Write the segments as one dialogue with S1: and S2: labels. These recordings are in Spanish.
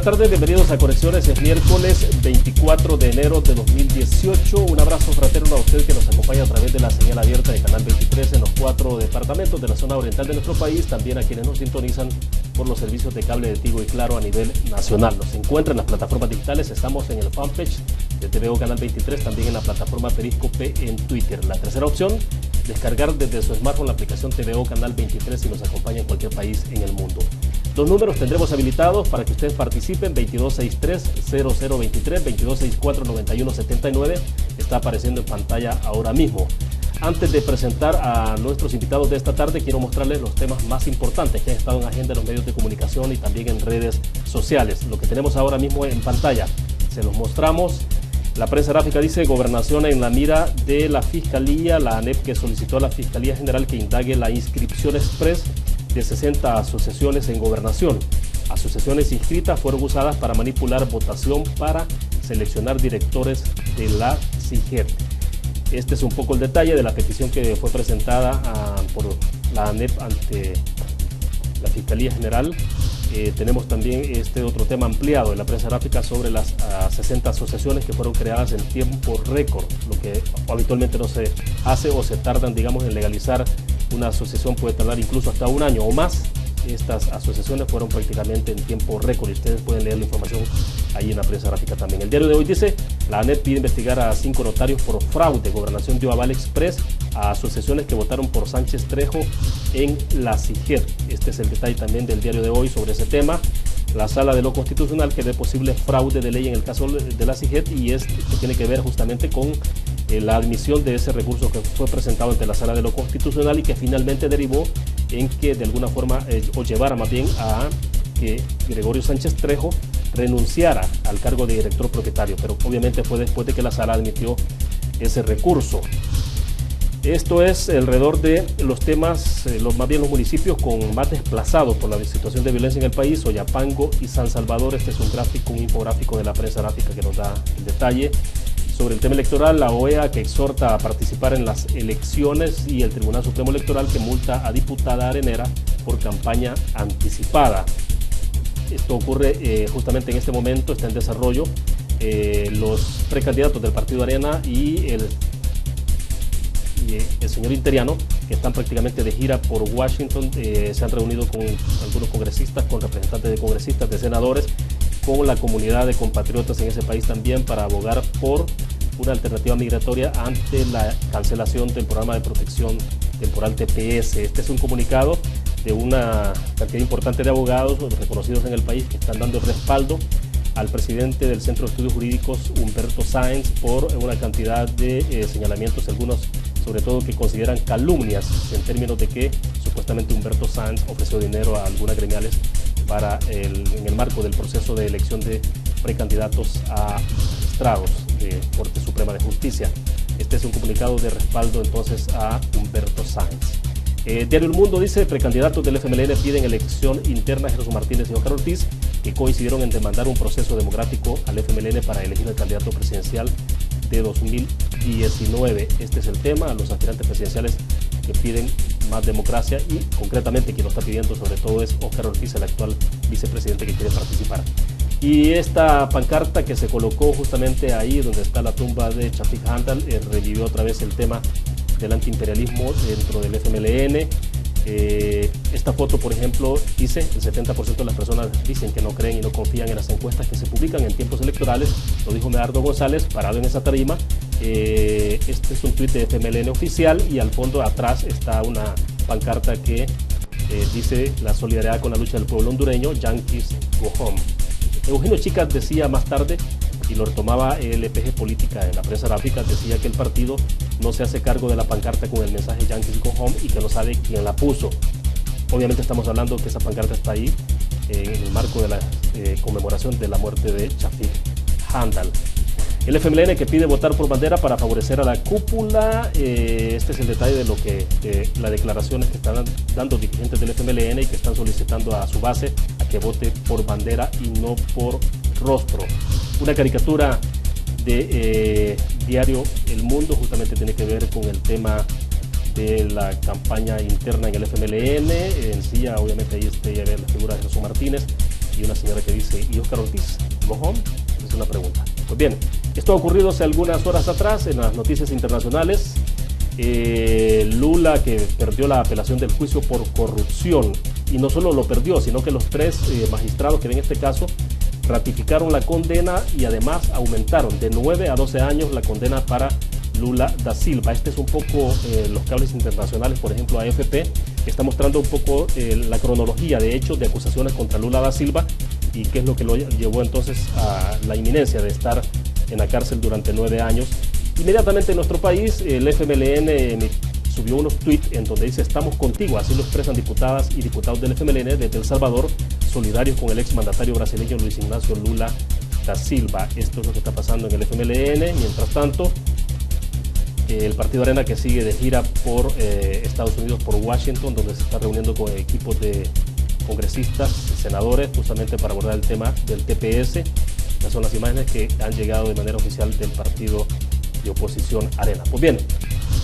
S1: buenas tardes, bienvenidos a Conexiones. Es miércoles 24 de enero de 2018. Un abrazo fraterno a usted que nos acompaña a través de la señal abierta de Canal 23 en los 4 departamentos de la zona oriental de nuestro país, también a quienes nos sintonizan por los servicios de cable de Tigo y Claro a nivel nacional. Nos encuentran en las plataformas digitales, estamos en el fanpage de TVO Canal 23, también en la plataforma Periscope en Twitter. La tercera opción, descargar desde su smartphone la aplicación TVO Canal 23 y nos acompaña en cualquier país en el mundo. Dos números tendremos habilitados para que ustedes participen: 2263-0023, 2264-9179, está apareciendo en pantalla ahora mismo. Antes de presentar a nuestros invitados de esta tarde, quiero mostrarles los temas más importantes que han estado en agenda de los medios de comunicación y también en redes sociales. Lo que tenemos ahora mismo en pantalla, se los mostramos. La prensa gráfica dice: Gobernación en la mira de la Fiscalía. La ANEP que solicitó a la Fiscalía General que indague la inscripción express de 60 asociaciones en Gobernación. Asociaciones inscritas fueron usadas para manipular votación para seleccionar directores de la CIGET. Este es un poco el detalle de la petición que fue presentada por la ANEP ante la Fiscalía General. Tenemos también este otro tema ampliado en la prensa gráfica sobre las 60 asociaciones que fueron creadas en tiempo récord, lo que habitualmente no se hace o se tardan, digamos, en legalizar. Una asociación puede tardar incluso hasta un año o más. Estas asociaciones fueron prácticamente en tiempo récord y ustedes pueden leer la información ahí en la prensa gráfica también. El diario de hoy dice: la ANEP pide investigar a 5 notarios por fraude. Gobernación dio aval express a asociaciones que votaron por Sánchez Trejo en la CIGET. Este es el detalle también del diario de hoy sobre ese tema. La Sala de lo Constitucional que ve posible fraude de ley en el caso de la CIGET, y esto tiene que ver justamente con la admisión de ese recurso que fue presentado ante la Sala de lo Constitucional y que finalmente derivó en que de alguna forma, o llevara más bien a que Gregorio Sánchez Trejo renunciara al cargo de director propietario, pero obviamente fue después de que la Sala admitió ese recurso. Esto es alrededor de los temas, más bien los municipios con más desplazados por la situación de violencia en el país: Oyapango y San Salvador. Este es un gráfico, un infográfico de la prensa gráfica que nos da el detalle. Sobre el tema electoral, la OEA que exhorta a participar en las elecciones y el Tribunal Supremo Electoral que multa a diputada arenera por campaña anticipada. Esto ocurre justamente en este momento, está en desarrollo. Los precandidatos del Partido Arena y el señor Interiano, que están prácticamente de gira por Washington, se han reunido con algunos congresistas, con representantes de congresistas, de senadores, con la comunidad de compatriotas en ese país también, para abogar por una alternativa migratoria ante la cancelación del programa de protección temporal TPS. Este es un comunicado de una cantidad importante de abogados reconocidos en el país que están dando respaldo al presidente del Centro de Estudios Jurídicos, Humberto Sáenz, por una cantidad de señalamientos, algunos sobre todo que consideran calumnias, en términos de que supuestamente Humberto Sáenz ofreció dinero a algunas gremiales en el marco del proceso de elección de precandidatos a magistrados de Corte Suprema de Justicia. Este es un comunicado de respaldo entonces a Humberto Sáenz. Diario El Mundo dice: precandidatos del FMLN piden elección interna a Jesús Martínez y Oscar Ortiz, que coincidieron en demandar un proceso democrático al FMLN para elegir al candidato presidencial de 2019. Este es el tema, los aspirantes presidenciales que piden más democracia, y concretamente quien lo está pidiendo sobre todo es Oscar Ortiz, el actual vicepresidente que quiere participar. Y esta pancarta que se colocó justamente ahí donde está la tumba de Chafik Handal revivió otra vez el tema del antiimperialismo dentro del FMLN. Esta foto, por ejemplo, dice: el 70% de las personas dicen que no creen y no confían en las encuestas que se publican en tiempos electorales. Lo dijo Medardo González parado en esa tarima. Este es un tuit de FMLN oficial, y al fondo atrás está una pancarta que dice: la solidaridad con la lucha del pueblo hondureño, Yankees go home. Eugenio Chicas decía más tarde, y lo retomaba el EPG Política en la prensa gráfica, decía que el partido no se hace cargo de la pancarta con el mensaje Yankees go home y que no sabe quién la puso. Obviamente estamos hablando que esa pancarta está ahí en el marco de la conmemoración de la muerte de Chafik Handal. El FMLN que pide votar por bandera para favorecer a la cúpula. Este es el detalle de lo que las declaraciones que están dando dirigentes del FMLN y que están solicitando a su base a que vote por bandera y no por rostro. Una caricatura de diario El Mundo justamente tiene que ver con el tema de la campaña interna en el FMLN. En sí, obviamente ahí ya ve la figura de Jesús Martínez y una señora que dice, ¿y Óscar Ortiz? ¿Go home? Es una pregunta. Pues bien, esto ha ocurrido hace algunas horas atrás en las noticias internacionales. Lula, que perdió la apelación del juicio por corrupción, y no solo lo perdió, sino que los tres magistrados que ven este caso ratificaron la condena y además aumentaron de 9 a 12 años la condena para Lula da Silva. Este es un poco los cables internacionales, por ejemplo AFP, que está mostrando un poco la cronología de hechos de acusaciones contra Lula da Silva y qué es lo que lo llevó entonces a la inminencia de estar en la cárcel durante 9 años. Inmediatamente en nuestro país, el FMLN subió unos tweets en donde dice, estamos contigo, así lo expresan diputadas y diputados del FMLN desde El Salvador, solidarios con el exmandatario brasileño Luis Ignacio Lula da Silva. Esto es lo que está pasando en el FMLN. Mientras tanto, el Partido Arena, que sigue de gira por Estados Unidos, por Washington, donde se está reuniendo con equipos de congresistas, senadores, justamente para abordar el tema del TPS. Estas son las imágenes que han llegado de manera oficial del partido de oposición Arena. Pues bien,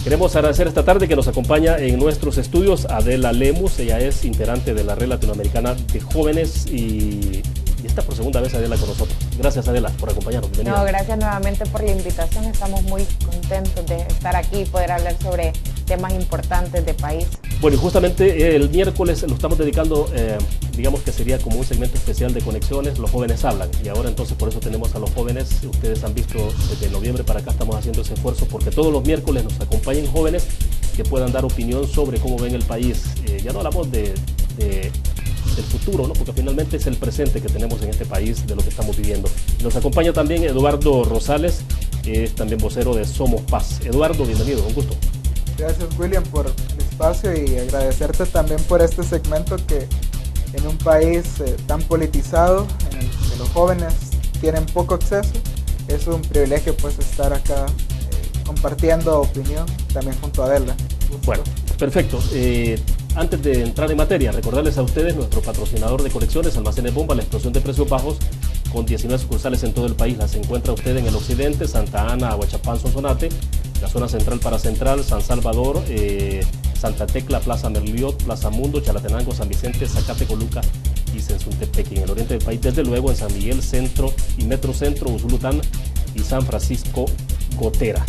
S1: queremos agradecer esta tarde que nos acompaña en nuestros estudios Adela Lemus. Ella es integrante de la Red Latinoamericana de Jóvenes y está por segunda vez Adela con nosotros. Gracias, Adela, por acompañarnos. Bienvenida.
S2: No, gracias nuevamente por la invitación. Estamos muy contentos de estar aquí y poder hablar sobre temas importantes de país. Bueno, y justamente el miércoles lo estamos dedicando, digamos que sería como un segmento especial de Conexiones, Los Jóvenes Hablan. Y ahora entonces por eso tenemos a los jóvenes. Ustedes han visto desde noviembre para acá estamos haciendo ese esfuerzo porque todos los miércoles nos acompañen jóvenes que puedan dar opinión sobre cómo ven el país. Ya no hablamos del futuro, ¿no? Porque finalmente es el presente que tenemos en este país de lo que estamos viviendo. Nos acompaña también Eduardo Rosales, que es también vocero de Somos Paz. Eduardo, bienvenido, un gusto.
S3: Gracias, William, por el espacio y agradecerte también por este segmento que en un país tan politizado, en el que los jóvenes tienen poco acceso, es un privilegio pues estar acá compartiendo opinión también junto a Adela.
S1: Bueno, perfecto. Antes de entrar en materia, recordarles a ustedes nuestro patrocinador de colecciones, Almacenes Bomba, la explosión de precios bajos, con 19 sucursales en todo el país. Las encuentra usted en el occidente, Santa Ana, Aguachapán, Sonsonate, la zona central para Central, San Salvador, Santa Tecla, Plaza Merliot, Plaza Mundo, Chalatenango, San Vicente, Zacate, Coluca y Sensuntepeque. En el oriente del país, desde luego, en San Miguel Centro y Metro Centro, Usulután y San Francisco Gotera.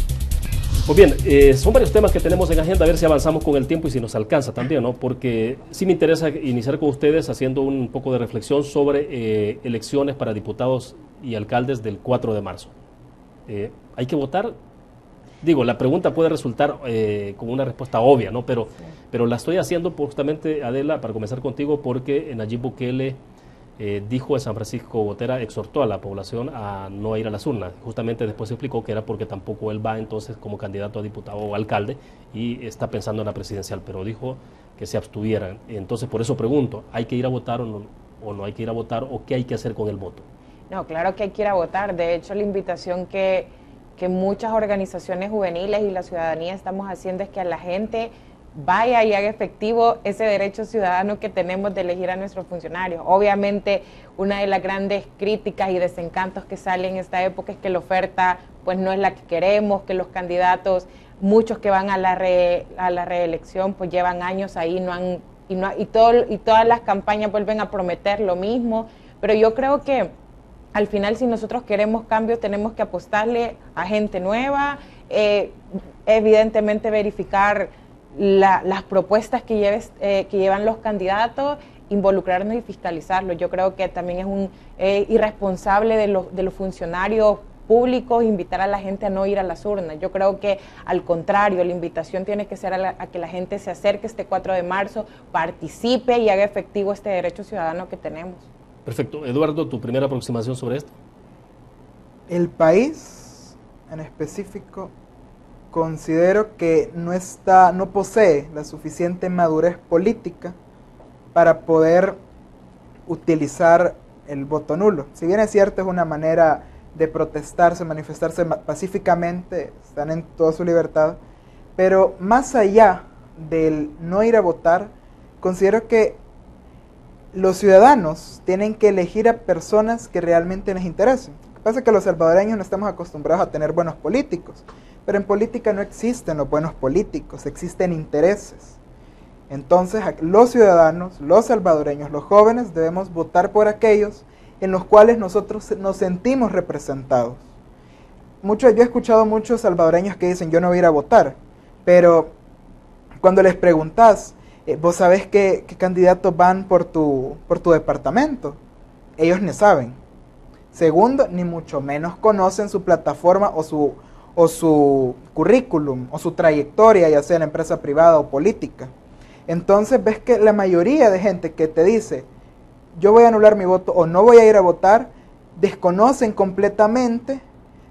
S1: Pues bien, son varios temas que tenemos en agenda, a ver si avanzamos con el tiempo y si nos alcanza también, ¿no? Porque sí me interesa iniciar con ustedes haciendo un poco de reflexión sobre elecciones para diputados y alcaldes del 4 de marzo. ¿Hay que votar? Digo, la pregunta puede resultar como una respuesta obvia, ¿no? Pero la estoy haciendo justamente, Adela, para comenzar contigo, porque Nayib Bukele dijo en San Francisco Gotera, exhortó a la población a no ir a las urnas. Justamente después se explicó que era porque tampoco él va entonces como candidato a diputado o alcalde y está pensando en la presidencial, pero dijo que se abstuvieran. Entonces por eso pregunto, ¿hay que ir a votar o no hay que ir a votar o qué hay que hacer con el voto?
S2: No, claro que hay que ir a votar. De hecho, la invitación que muchas organizaciones juveniles y la ciudadanía estamos haciendo es que a la gente vaya y haga efectivo ese derecho ciudadano que tenemos de elegir a nuestros funcionarios. Obviamente, una de las grandes críticas y desencantos que sale en esta época es que la oferta pues no es la que queremos, que los candidatos, muchos que van a la reelección, pues llevan años ahí y todas las campañas vuelven a prometer lo mismo. Pero yo creo que al final, si nosotros queremos cambio, tenemos que apostarle a gente nueva, evidentemente verificar las propuestas que llevan los candidatos, involucrarnos y fiscalizarlos. Yo creo que también es un irresponsable de los funcionarios públicos invitar a la gente a no ir a las urnas. Yo creo que al contrario, la invitación tiene que ser a que la gente se acerque este 4 de marzo, participe y haga efectivo este derecho ciudadano que tenemos.
S1: Perfecto. Eduardo, ¿tu primera aproximación sobre esto?
S3: El país en específico considero que no posee la suficiente madurez política para poder utilizar el voto nulo. Si bien es cierto, es una manera de protestarse, manifestarse pacíficamente, están en toda su libertad, pero más allá del no ir a votar, considero que los ciudadanos tienen que elegir a personas que realmente les interesen. Lo que pasa es que los salvadoreños no estamos acostumbrados a tener buenos políticos, pero en política no existen los buenos políticos, existen intereses. Entonces, los ciudadanos, los salvadoreños, los jóvenes, debemos votar por aquellos en los cuales nosotros nos sentimos representados. Yo he escuchado muchos salvadoreños que dicen, yo no voy a ir a votar, pero cuando les preguntas, ¿vos sabés qué candidatos van por tu departamento? Ellos ni saben. Segundo, ni mucho menos conocen su plataforma o su currículum o su trayectoria, ya sea en empresa privada o política. Entonces ves que la mayoría de gente que te dice, yo voy a anular mi voto o no voy a ir a votar, desconocen completamente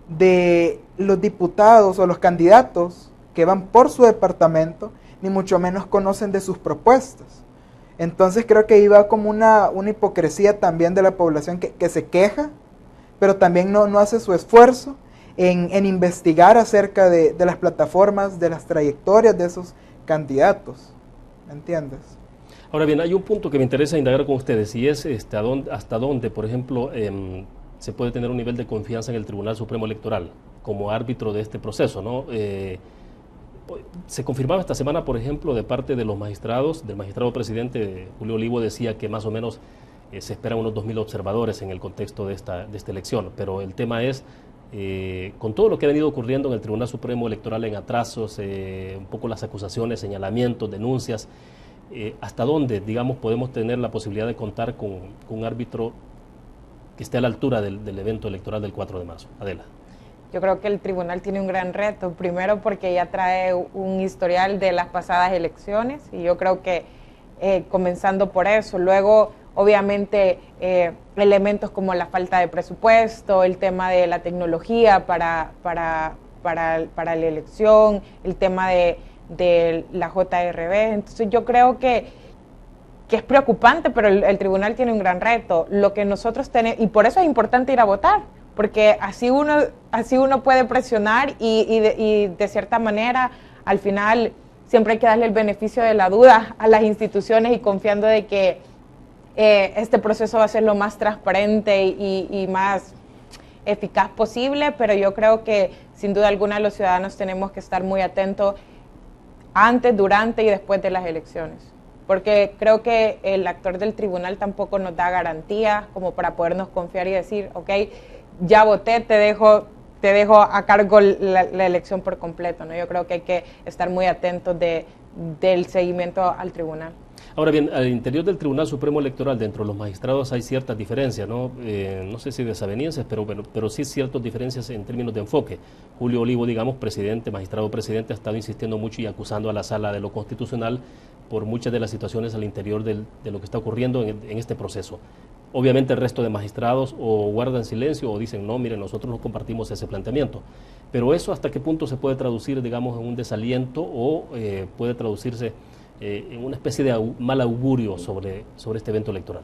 S3: de los diputados o los candidatos que van por su departamento, ni mucho menos conocen de sus propuestas. Entonces creo que ahí va como una hipocresía también de la población que se queja, pero también no hace su esfuerzo en investigar acerca de las plataformas, de las trayectorias de esos candidatos. ¿Me entiendes?
S1: Ahora bien, hay un punto que me interesa indagar con ustedes, y es hasta dónde, por ejemplo, se puede tener un nivel de confianza en el Tribunal Supremo Electoral como árbitro de este proceso, ¿no? Se confirmaba esta semana, por ejemplo, de parte de los magistrados, del magistrado presidente Julio Olivo decía que más o menos se esperan unos 2.000 observadores en el contexto de esta elección, pero el tema es, con todo lo que ha venido ocurriendo en el Tribunal Supremo Electoral en atrasos, un poco las acusaciones, señalamientos, denuncias, hasta dónde, digamos, podemos tener la posibilidad de contar con un árbitro que esté a la altura del evento electoral del 4 de marzo. Adela.
S2: Yo creo que el tribunal tiene un gran reto, primero porque ya trae un historial de las pasadas elecciones, y yo creo que comenzando por eso, luego obviamente elementos como la falta de presupuesto, el tema de la tecnología para la elección, el tema de la JRB. Entonces yo creo que es preocupante, pero el tribunal tiene un gran reto. Lo que nosotros tenemos, y por eso es importante ir a votar, porque así uno puede presionar y de cierta manera, al final, siempre hay que darle el beneficio de la duda a las instituciones y confiando de que este proceso va a ser lo más transparente y más eficaz posible, pero yo creo que sin duda alguna los ciudadanos tenemos que estar muy atentos antes, durante y después de las elecciones, porque creo que el actor del tribunal tampoco nos da garantías como para podernos confiar y decir, ok, ya voté, te dejo a cargo la elección por completo, ¿no? Yo creo que hay que estar muy atentos del seguimiento al tribunal.
S1: Ahora bien, al interior del Tribunal Supremo Electoral, dentro de los magistrados hay ciertas diferencias, ¿no? No sé si desavenencias, pero sí ciertas diferencias en términos de enfoque. Julio Olivo, digamos, magistrado presidente, ha estado insistiendo mucho y acusando a la Sala de lo Constitucional por muchas de las situaciones al interior de lo que está ocurriendo en este proceso. Obviamente el resto de magistrados o guardan silencio o dicen, no, miren, nosotros no compartimos ese planteamiento. Pero eso, ¿hasta qué punto se puede traducir, digamos, en un desaliento o puede traducirse en una especie de mal augurio sobre este evento electoral?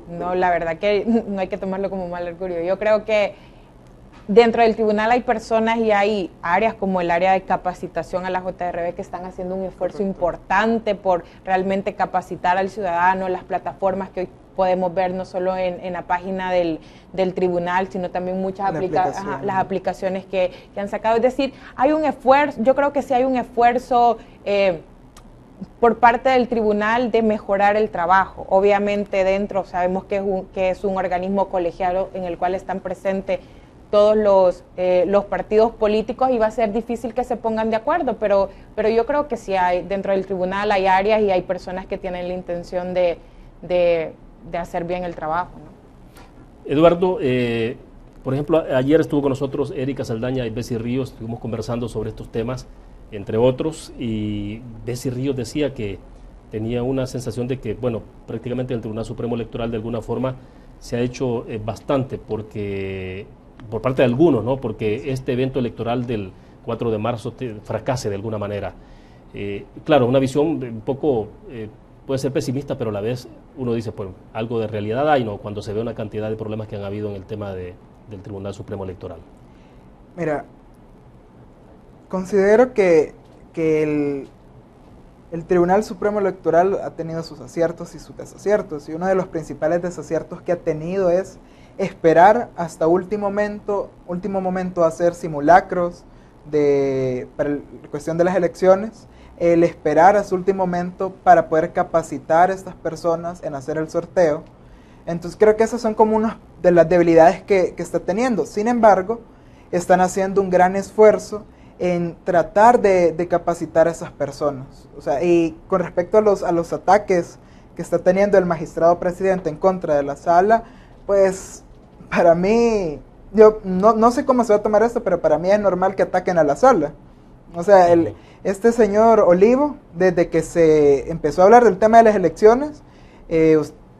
S2: No, la verdad que no hay que tomarlo como mal augurio. Yo creo que dentro del tribunal hay personas y hay áreas como el área de capacitación a la JRB que están haciendo un esfuerzo importante por realmente capacitar al ciudadano, las plataformas que hoy podemos ver no solo en la página del tribunal, sino también muchas las aplicaciones que han sacado. Es decir, hay un esfuerzo, yo creo que sí hay un esfuerzo por parte del tribunal de mejorar el trabajo. Obviamente dentro sabemos que es un organismo colegiado en el cual están presentes todos los partidos políticos y va a ser difícil que se pongan de acuerdo, pero yo creo que sí hay, dentro del tribunal hay áreas y hay personas que tienen la intención de hacer bien el trabajo, ¿no?
S1: Eduardo, por ejemplo, ayer estuvo con nosotros Erika Saldaña y Bessie Ríos, estuvimos conversando sobre estos temas, entre otros, y Bessie Ríos decía que tenía una sensación de que, bueno, prácticamente el Tribunal Supremo Electoral de alguna forma se ha hecho bastante por parte de algunos, ¿no? Porque este evento electoral del 4 de marzo fracase de alguna manera. Claro, una visión un poco puede ser pesimista, pero a la vez uno dice, pues algo de realidad hay, ¿no? Cuando se ve una cantidad de problemas que han habido en el tema del Tribunal Supremo Electoral.
S3: Mira, considero que el Tribunal Supremo Electoral ha tenido sus aciertos y sus desaciertos, y uno de los principales desaciertos que ha tenido es esperar hasta último momento a hacer simulacros para la cuestión de las elecciones, el esperar a su último momento para poder capacitar a estas personas en hacer el sorteo. Entonces creo que esas son como una de las debilidades que está teniendo. Sin embargo, están haciendo un gran esfuerzo en tratar de capacitar a esas personas. O sea, y con respecto a los ataques que está teniendo el magistrado presidente en contra de la sala, pues para mí, yo no sé cómo se va a tomar esto, pero para mí es normal que ataquen a la sala. O sea, este señor Olivo, desde que se empezó a hablar del tema de las elecciones,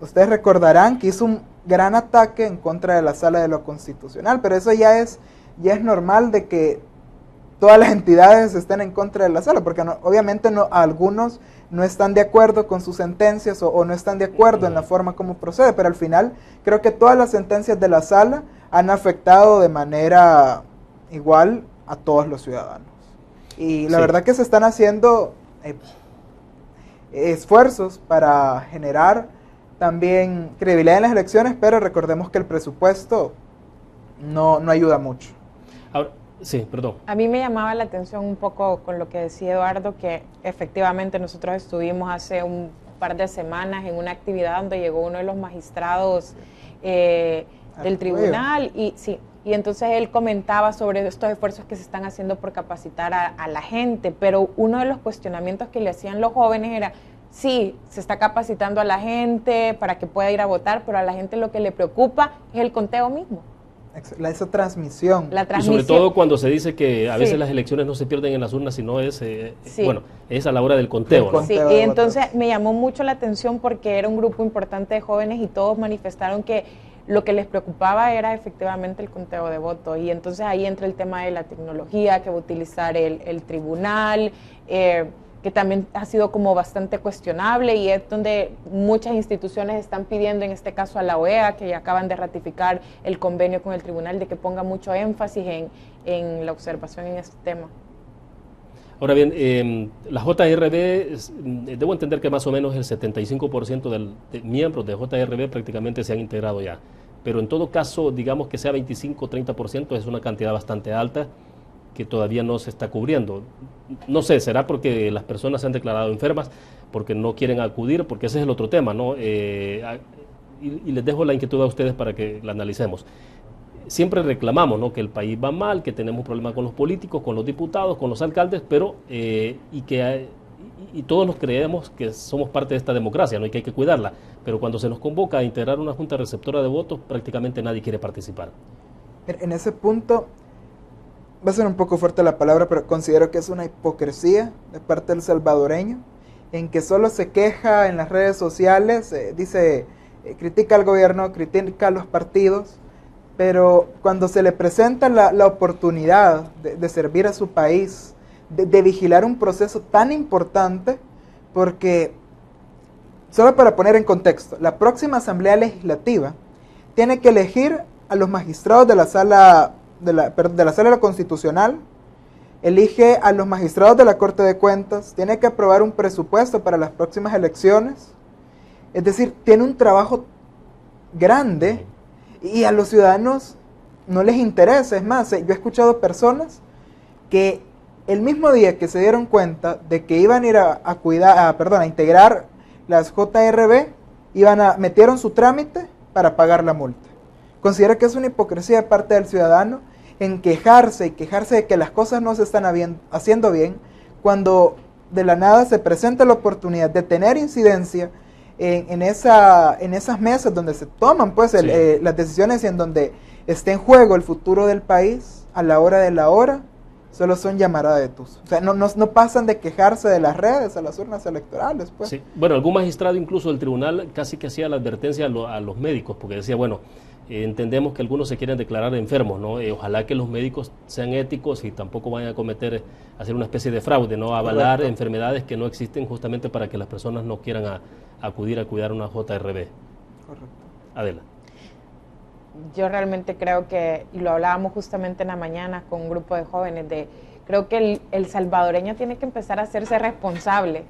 S3: ustedes recordarán que hizo un gran ataque en contra de la sala de lo constitucional, pero eso ya es normal de que todas las entidades estén en contra de la sala, porque obviamente algunos no están de acuerdo con sus sentencias o no están de acuerdo en la forma como procede, pero al final creo que todas las sentencias de la sala han afectado de manera igual a todos los ciudadanos. Y la verdad que se están haciendo esfuerzos para generar también credibilidad en las elecciones, pero recordemos que el presupuesto no ayuda mucho.
S1: Ahora, sí, perdón.
S2: A mí me llamaba la atención un poco con lo que decía Eduardo, que efectivamente nosotros estuvimos hace un par de semanas en una actividad donde llegó uno de los magistrados del tribunal y entonces él comentaba sobre estos esfuerzos que se están haciendo por capacitar a la gente, pero uno de los cuestionamientos que le hacían los jóvenes era, sí, se está capacitando a la gente para que pueda ir a votar, pero a la gente lo que le preocupa es el conteo mismo.
S3: Esa transmisión.
S1: Y sobre todo cuando se dice que a veces las elecciones no se pierden en las urnas, sino es, bueno, es a la hora del conteo. ¿No?
S2: Sí, y entonces me llamó mucho la atención porque era un grupo importante de jóvenes y todos manifestaron que lo que les preocupaba era efectivamente el conteo de votos. Y entonces ahí entra el tema de la tecnología que va a utilizar el tribunal, que también ha sido como bastante cuestionable y es donde muchas instituciones están pidiendo, en este caso a la OEA, que ya acaban de ratificar el convenio con el tribunal, de que ponga mucho énfasis en la observación en este tema.
S1: Ahora bien, la JRB, debo entender que más o menos el 75% de miembros de JRB prácticamente se han integrado ya, pero en todo caso, digamos que sea 25 o 30%, es una cantidad bastante alta que todavía no se está cubriendo. No sé, será porque las personas se han declarado enfermas, porque no quieren acudir, porque ese es el otro tema, ¿no? Y les dejo la inquietud a ustedes para que la analicemos. Siempre reclamamos, ¿no?, que el país va mal, que tenemos problemas con los políticos, con los diputados, con los alcaldes, pero y todos nos creemos que somos parte de esta democracia, ¿no?, y que hay que cuidarla, pero cuando se nos convoca a integrar una junta receptora de votos, prácticamente nadie quiere participar.
S3: En ese punto, va a ser un poco fuerte la palabra, pero considero que es una hipocresía de parte del salvadoreño, en que solo se queja en las redes sociales, critica al gobierno, critica a los partidos, pero cuando se le presenta la oportunidad de servir a su país, de vigilar un proceso tan importante, porque, solo para poner en contexto, la próxima Asamblea Legislativa tiene que elegir a los magistrados de la Sala de la Constitucional, elige a los magistrados de la Corte de Cuentas, tiene que aprobar un presupuesto para las próximas elecciones, es decir, tiene un trabajo grande y a los ciudadanos no les interesa. Es más, yo he escuchado personas que el mismo día que se dieron cuenta de que iban a ir a integrar las JRB, metieron su trámite para pagar la multa. Considero que es una hipocresía de parte del ciudadano en quejarse de que las cosas no se están haciendo bien, cuando de la nada se presenta la oportunidad de tener incidencia en esas mesas donde se toman las decisiones y en donde esté en juego el futuro del país. A la hora de la hora solo son llamarada de tus. O sea, no pasan de quejarse de las redes a las urnas electorales, pues.
S1: Sí. Bueno, algún magistrado incluso del tribunal casi que hacía la advertencia a los médicos, porque decía, bueno, entendemos que algunos se quieren declarar enfermos, ¿no? Ojalá que los médicos sean éticos y tampoco vayan a hacer una especie de fraude, ¿no? Avalar enfermedades que no existen justamente para que las personas no quieran acudir a cuidar una JRB.
S3: Correcto.
S1: Adela.
S2: Yo realmente creo que, y lo hablábamos justamente en la mañana con un grupo de jóvenes, creo que el salvadoreño tiene que empezar a hacerse responsable,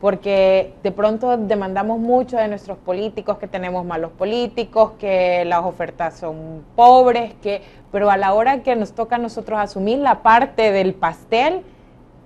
S2: porque de pronto demandamos mucho de nuestros políticos, que tenemos malos políticos, que las ofertas son pobres, pero a la hora que nos toca a nosotros asumir la parte del pastel,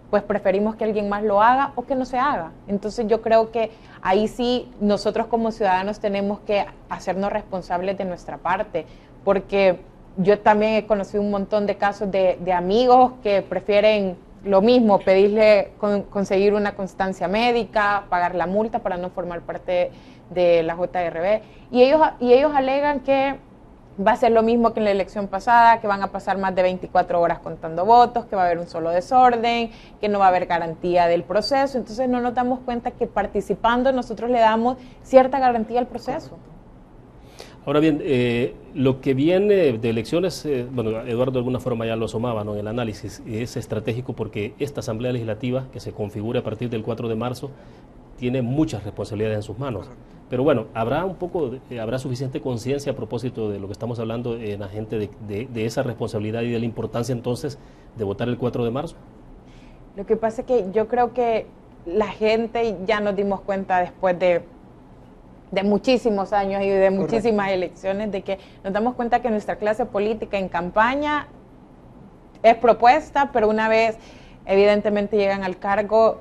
S2: pues preferimos que alguien más lo haga o que no se haga. Entonces yo creo que ahí sí nosotros como ciudadanos tenemos que hacernos responsables de nuestra parte, porque yo también he conocido un montón de casos de amigos que prefieren lo mismo, pedirle conseguir una constancia médica, pagar la multa para no formar parte de la JRB, y ellos alegan que va a ser lo mismo que en la elección pasada, que van a pasar más de 24 horas contando votos, que va a haber un solo desorden, que no va a haber garantía del proceso. Entonces no nos damos cuenta que participando nosotros le damos cierta garantía al proceso.
S1: Ahora bien, lo que viene de elecciones, bueno, Eduardo de alguna forma ya lo asomaba, ¿no?, en el análisis, es estratégico porque esta Asamblea Legislativa, que se configura a partir del 4 de marzo, tiene muchas responsabilidades en sus manos. Pero bueno, habrá suficiente conciencia a propósito de lo que estamos hablando en la gente de esa responsabilidad y de la importancia entonces de votar el 4 de marzo.
S2: Lo que pasa es que yo creo que la gente ya nos dimos cuenta después de muchísimos años y de muchísimas elecciones, de que nos damos cuenta que nuestra clase política en campaña es propuesta, pero una vez evidentemente llegan al cargo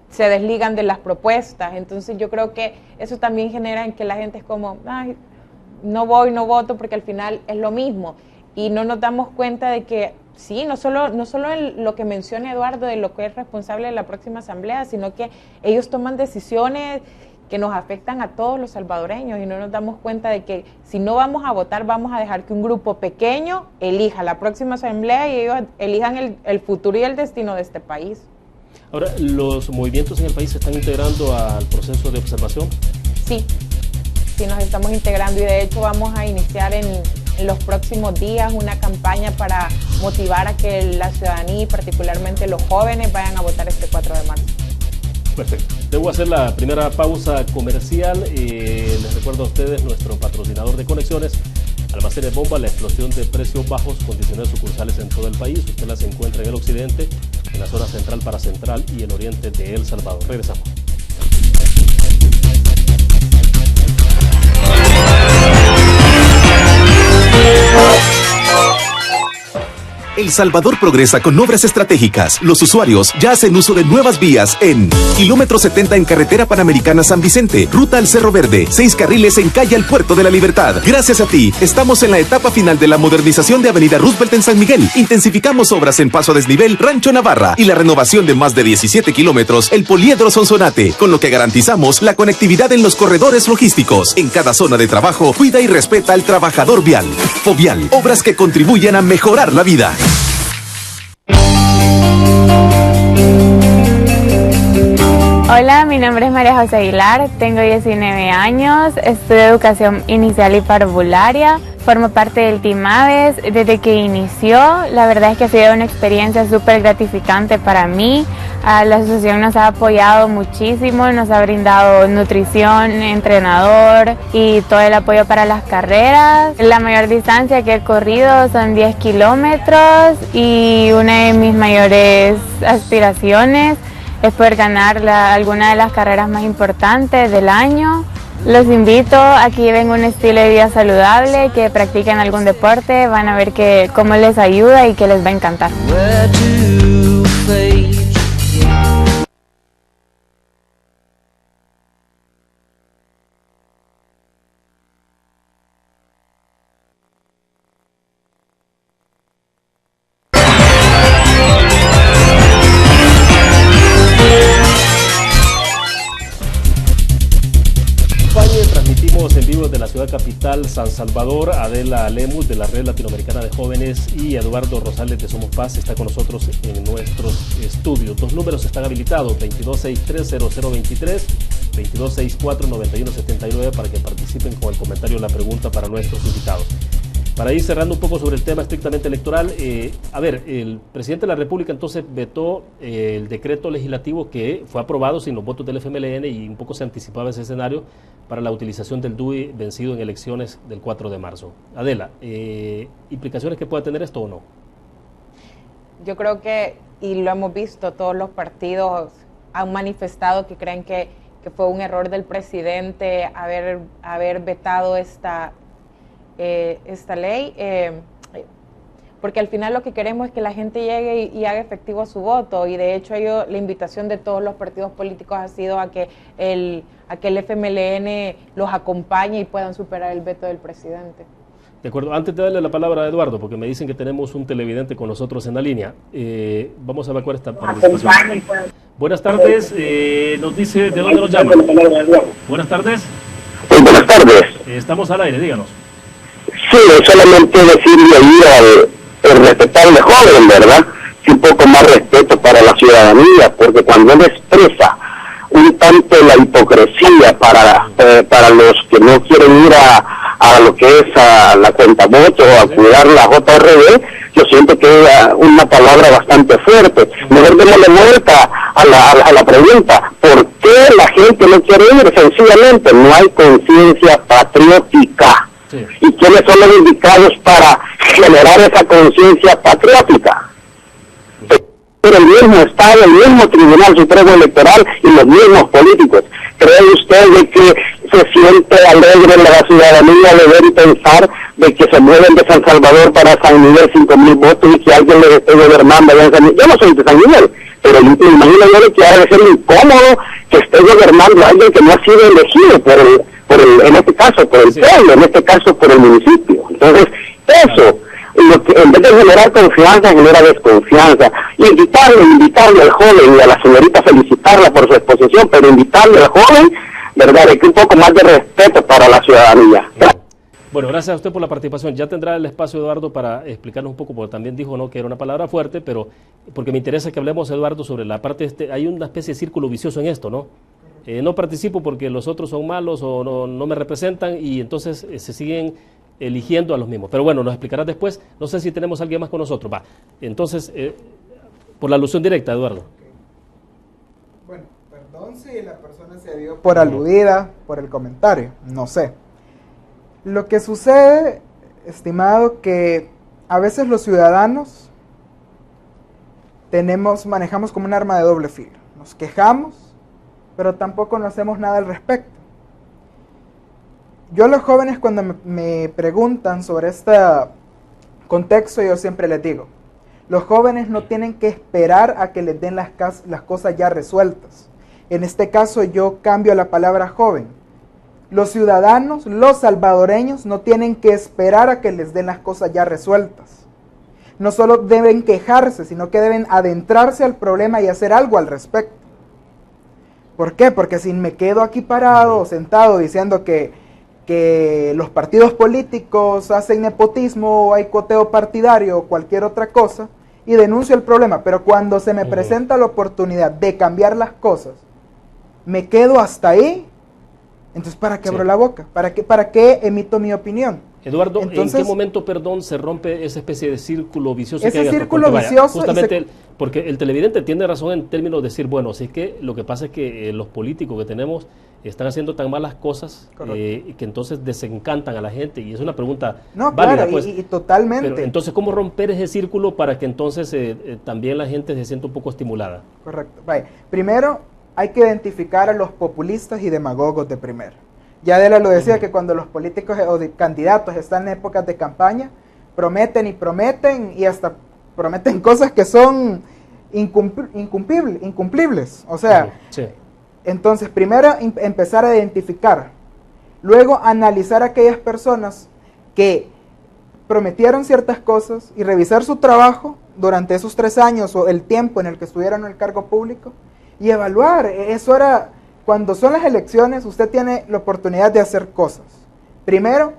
S2: se desligan de las propuestas. Entonces yo creo que eso también genera en que la gente es como, ay, no voy, no voto, porque al final es lo mismo. Y no nos damos cuenta de que sí, no solo lo que menciona Eduardo de lo que es responsable de la próxima asamblea, sino que ellos toman decisiones que nos afectan a todos los salvadoreños, y no nos damos cuenta de que si no vamos a votar, vamos a dejar que un grupo pequeño elija la próxima asamblea y ellos elijan el futuro y el destino de este país.
S1: Ahora, ¿los movimientos en el país se están integrando al proceso de observación?
S2: Sí, nos estamos integrando, y de hecho vamos a iniciar en los próximos días una campaña para motivar a que la ciudadanía y particularmente los jóvenes vayan a votar este 4 de marzo.
S1: Perfecto. Debo hacer la primera pausa comercial. Les recuerdo a ustedes nuestro patrocinador de conexiones, Almacenes Bomba, la explosión de precios bajos con 19 sucursales en todo el país. Usted las encuentra en el occidente, en la zona central para central y el oriente de El Salvador. Regresamos.
S4: El Salvador progresa con obras estratégicas. Los usuarios ya hacen uso de nuevas vías en kilómetro 70 en carretera Panamericana San Vicente, ruta al Cerro Verde, 6 carriles en calle al Puerto de la Libertad. Gracias a ti, estamos en la etapa final de la modernización de Avenida Roosevelt en San Miguel. Intensificamos obras en Paso a Desnivel, Rancho Navarra y la renovación de más de 17 kilómetros, el Poliedro Sonsonate, con lo que garantizamos la conectividad en los corredores logísticos. En cada zona de trabajo, cuida y respeta al trabajador vial. Fovial, obras que contribuyen a mejorar la vida.
S5: Hola, mi nombre es María José Aguilar, tengo 19 años, estudio educación inicial y parvularia, formo parte del Team Aves desde que inició. La verdad es que ha sido una experiencia súper gratificante para mí. La asociación nos ha apoyado muchísimo, nos ha brindado nutrición, entrenador y todo el apoyo para las carreras. La mayor distancia que he corrido son 10 kilómetros y una de mis mayores aspiraciones es poder ganar alguna de las carreras más importantes del año. Los invito a que lleven un estilo de vida saludable, que practiquen algún deporte, van a ver cómo les ayuda y que les va a encantar.
S1: En vivo de la ciudad capital, San Salvador. Adela Lemus de la Red Latinoamericana de Jóvenes y Eduardo Rosales de Somos Paz está con nosotros en nuestros estudios. Dos números están habilitados, 2263-0023, 2264-9179, para que participen con el comentario o la pregunta para nuestros invitados. Para ir cerrando un poco sobre el tema estrictamente electoral, el presidente de la República entonces vetó el decreto legislativo que fue aprobado sin los votos del FMLN, y un poco se anticipaba ese escenario para la utilización del DUI vencido en elecciones del 4 de marzo. Adela, ¿implicaciones que pueda tener esto o no?
S2: Yo creo que, y lo hemos visto, todos los partidos han manifestado que creen que fue un error del presidente haber vetado esta ley. porque al final lo que queremos es que la gente llegue y haga efectivo su voto, y de hecho la invitación de todos los partidos políticos ha sido a que el FMLN los acompañe y puedan superar el veto del presidente.
S1: De acuerdo, antes de darle la palabra a Eduardo, porque me dicen que tenemos un televidente con nosotros en la línea, vamos a evacuar esta participación. Buenas tardes, nos dice de dónde nos llama. Buenas tardes.
S6: Buenas tardes.
S1: Estamos al aire, díganos.
S6: Sí, solamente decirle ahí al respetable joven, ¿verdad? Sí, un poco más respeto para la ciudadanía, porque cuando él expresa un tanto la hipocresía para los que no quieren ir a lo que es a la cuenta voto o a cuidar la JRD, yo siento que es una palabra bastante fuerte. Mejor démosle vuelta a la pregunta, ¿por qué la gente no quiere ir? Sencillamente no hay conciencia patriótica. Sí. ¿Y quiénes son los indicados para generar esa conciencia patriótica? Pero el mismo Estado, el mismo Tribunal Supremo Electoral y los mismos políticos. ¿Cree usted de que se siente alegre la ciudadanía de ver y pensar de que se mueven de San Salvador para San Miguel 5,000 votos y que alguien les esté gobernando allá en San Miguel? Yo no soy de San Miguel, pero me imagino yo que ha de ser incómodo que esté gobernando a alguien que no ha sido elegido en este caso por el pueblo, en este caso por el municipio. Entonces, eso, en vez de generar confianza, genera desconfianza. Invitarle al joven y a la señorita, felicitarla por su exposición, pero invitarle al joven, ¿verdad?, de que un poco más de respeto para la ciudadanía.
S1: Bueno, gracias a usted por la participación. Ya tendrá el espacio, Eduardo, para explicarnos un poco, porque también dijo, ¿no?, que era una palabra fuerte, pero porque me interesa que hablemos, Eduardo, sobre la parte hay una especie de círculo vicioso en esto, ¿no? No participo porque los otros son malos o no me representan, y entonces se siguen eligiendo a los mismos. Pero bueno, nos explicarás después. No sé si tenemos a alguien más con nosotros. Va. Entonces, por la alusión directa, Eduardo.
S3: Bueno, perdón si la persona se dio por aludida por el comentario. No sé. Lo que sucede, estimado, que a veces los ciudadanos manejamos como un arma de doble filo. Nos quejamos, pero tampoco no hacemos nada al respecto. Yo a los jóvenes, cuando me preguntan sobre este contexto, yo siempre les digo, los jóvenes no tienen que esperar a que les den las cosas ya resueltas. En este caso yo cambio la palabra joven. Los ciudadanos, los salvadoreños, no tienen que esperar a que les den las cosas ya resueltas. No solo deben quejarse, sino que deben adentrarse al problema y hacer algo al respecto. ¿Por qué? Porque si me quedo aquí parado o sentado diciendo que los partidos políticos hacen nepotismo o hay coteo partidario o cualquier otra cosa y denuncio el problema, pero cuando se me presenta la oportunidad de cambiar las cosas, me quedo hasta ahí, entonces ¿para qué abro la boca? ¿Para qué emito mi opinión?
S1: Eduardo,
S3: entonces,
S1: ¿en qué momento, perdón, se rompe esa especie de círculo vicioso?
S3: Ese círculo vicioso...
S1: Justamente porque el televidente tiene razón en términos de decir, bueno, si es que lo que pasa es que los políticos que tenemos están haciendo tan malas cosas que entonces desencantan a la gente, y es una pregunta válida.
S3: Claro,
S1: pues,
S3: y totalmente.
S1: Pero entonces, ¿cómo romper ese círculo para que entonces también la gente se sienta un poco estimulada?
S3: Correcto. Vaya. Primero, hay que identificar a los populistas y demagogos de primero. Ya Adela lo decía, que cuando los políticos o candidatos están en épocas de campaña, prometen y hasta prometen cosas que son incumplibles. O sea, entonces primero empezar a identificar, luego analizar a aquellas personas que prometieron ciertas cosas y revisar su trabajo durante esos 3 años o el tiempo en el que estuvieron en el cargo público y evaluar. Eso era... Cuando son las elecciones, usted tiene la oportunidad de hacer cosas. Primero,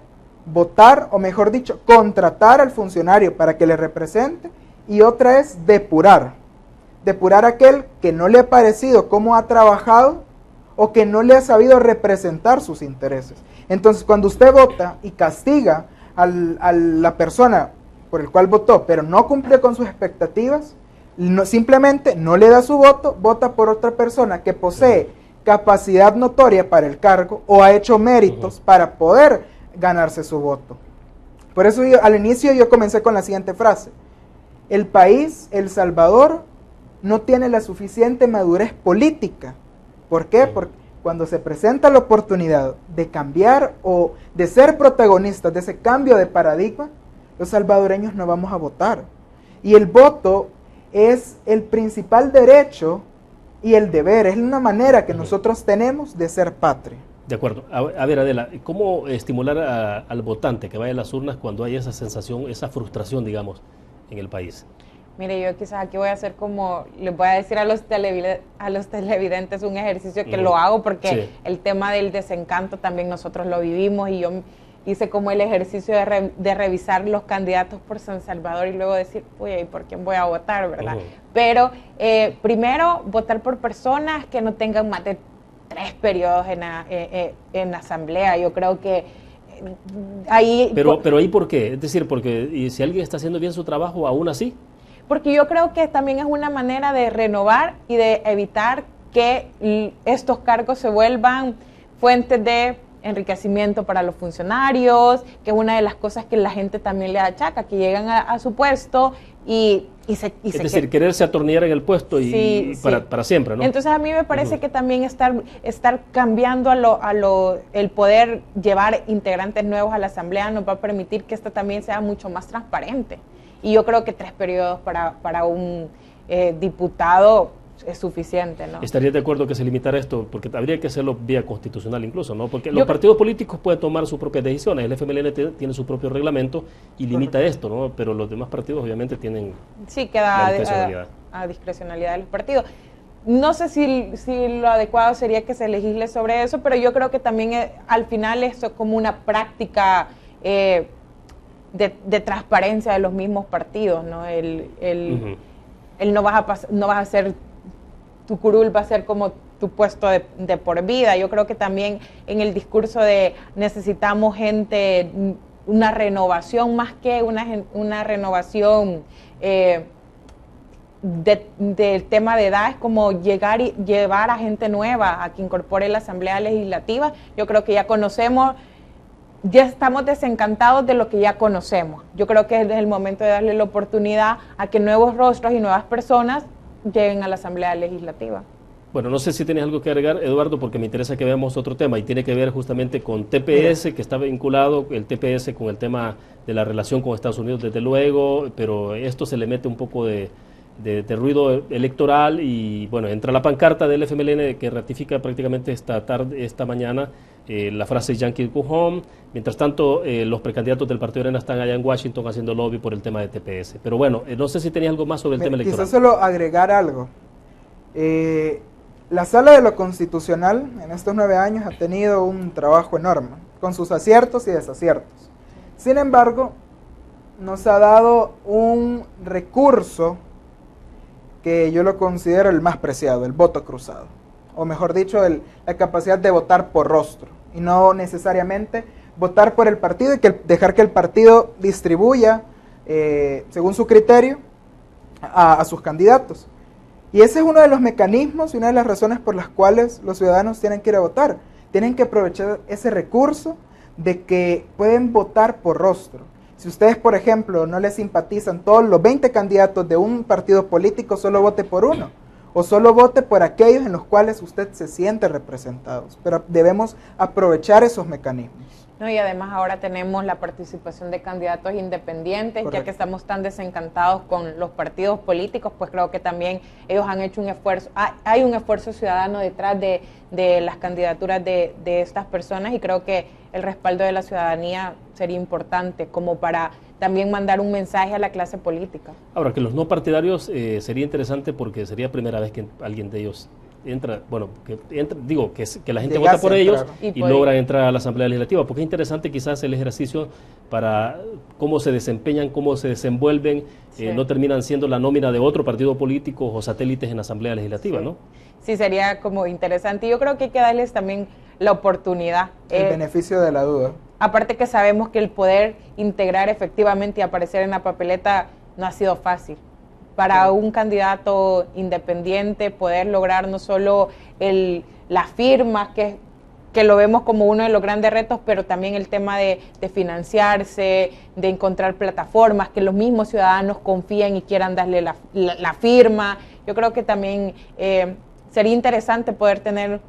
S3: votar, o mejor dicho, contratar al funcionario para que le represente. Y otra es depurar. Depurar a aquel que no le ha parecido cómo ha trabajado o que no le ha sabido representar sus intereses. Entonces, cuando usted vota y castiga a la persona por el cual votó, pero no cumple con sus expectativas, simplemente no le da su voto, vota por otra persona que posee capacidad notoria para el cargo o ha hecho méritos para poder ganarse su voto. Por eso al inicio yo comencé con la siguiente frase: el país, El Salvador, no tiene la suficiente madurez política. ¿Por qué? Porque cuando se presenta la oportunidad de cambiar o de ser protagonistas de ese cambio de paradigma, los salvadoreños no vamos a votar. Y el voto es el principal derecho y el deber, es una manera que nosotros tenemos de ser patria.
S1: De acuerdo. A ver, Adela, ¿cómo estimular al votante que vaya a las urnas cuando hay esa sensación, esa frustración, digamos, en el país?
S2: Mire, yo quizás aquí voy a hacer como, les voy a decir a los televidentes un ejercicio que lo hago porque el tema del desencanto también nosotros lo vivimos y yo hice como el ejercicio de revisar los candidatos por San Salvador y luego decir, oye, ¿y por quién voy a votar, verdad? Pero primero, votar por personas que no tengan más de 3 periodos en asamblea. Yo creo que ahí...
S1: Pero ahí, ¿por qué? Es decir, porque si alguien está haciendo bien su trabajo, aún así...
S2: Porque yo creo que también es una manera de renovar y de evitar que estos cargos se vuelvan fuentes de enriquecimiento para los funcionarios, que es una de las cosas que la gente también le achaca, que llegan a su puesto y es decir,
S1: quererse atornillar en el puesto y para siempre, ¿no?
S2: Entonces a mí me parece que también estar cambiando el poder llevar integrantes nuevos a la asamblea nos va a permitir que esta también sea mucho más transparente. Y yo creo que 3 periodos para un diputado es suficiente, ¿no?
S1: ¿Estarías de acuerdo que se limitara esto? Porque habría que hacerlo vía constitucional incluso, ¿no? Porque los partidos políticos pueden tomar sus propias decisiones. El FMLN tiene su propio reglamento y limita esto, ¿no? Pero los demás partidos obviamente tienen
S2: queda a discrecionalidad de los partidos. No sé si lo adecuado sería que se legisle sobre eso, pero yo creo que también al final esto es como una práctica de transparencia de los mismos partidos, ¿no? No vas a ser, tu curul va a ser como tu puesto de por vida. Yo creo que también en el discurso de necesitamos gente, una renovación más que una renovación del tema de edad, es como llevar a gente nueva a que incorpore la Asamblea Legislativa. Yo creo que ya estamos desencantados de lo que ya conocemos. Yo creo que es el momento de darle la oportunidad a que nuevos rostros y nuevas personas lleguen a la Asamblea Legislativa.
S1: Bueno, no sé si tienes algo que agregar, Eduardo, porque me interesa que veamos otro tema y tiene que ver justamente con TPS, que está vinculado el TPS con el tema de la relación con Estados Unidos, desde luego, pero esto se le mete un poco de ruido electoral y bueno, entra la pancarta del FMLN que ratifica prácticamente esta mañana la frase Yankee Go Home. Mientras tanto, los precandidatos del Partido Arena están allá en Washington haciendo lobby por el tema de TPS. Pero bueno, no sé si tenías algo más sobre el tema electoral.
S3: Quizás solo agregar algo. La Sala de lo Constitucional en estos 9 años ha tenido un trabajo enorme, con sus aciertos y desaciertos. Sin embargo, nos ha dado un recurso que yo lo considero el más preciado, el voto cruzado. O mejor dicho, la capacidad de votar por rostro. Y no necesariamente votar por el partido y dejar que el partido distribuya, según su criterio, a sus candidatos. Y ese es uno de los mecanismos y una de las razones por las cuales los ciudadanos tienen que ir a votar. Tienen que aprovechar ese recurso de que pueden votar por rostro. Si ustedes, por ejemplo, no les simpatizan todos los 20 candidatos de un partido político, solo vote por uno. O solo vote por aquellos en los cuales usted se siente representado. Pero debemos aprovechar esos mecanismos.
S2: No, y además ahora tenemos la participación de candidatos independientes. Correcto. Ya que estamos tan desencantados con los partidos políticos, pues creo que también ellos han hecho un esfuerzo, hay un esfuerzo ciudadano detrás de las candidaturas de estas personas, y creo que el respaldo de la ciudadanía sería importante como para también mandar un mensaje a la clase política.
S1: Ahora, que los no partidarios sería interesante porque sería primera vez que alguien de ellos entra, bueno, que la gente vota por ellos y logra entrar a la Asamblea Legislativa, porque es interesante quizás el ejercicio para cómo se desempeñan, cómo se desenvuelven, no terminan siendo la nómina de otro partido político o satélites en la Asamblea Legislativa, ¿no?
S2: Sí, sería como interesante. Yo creo que hay que darles también la oportunidad.
S3: El beneficio de la duda.
S2: Aparte que sabemos que el poder integrar efectivamente y aparecer en la papeleta no ha sido fácil. Para un candidato independiente poder lograr no solo las firmas, que lo vemos como uno de los grandes retos, pero también el tema de financiarse, de encontrar plataformas, que los mismos ciudadanos confíen y quieran darle la firma. Yo creo que también sería interesante poder tener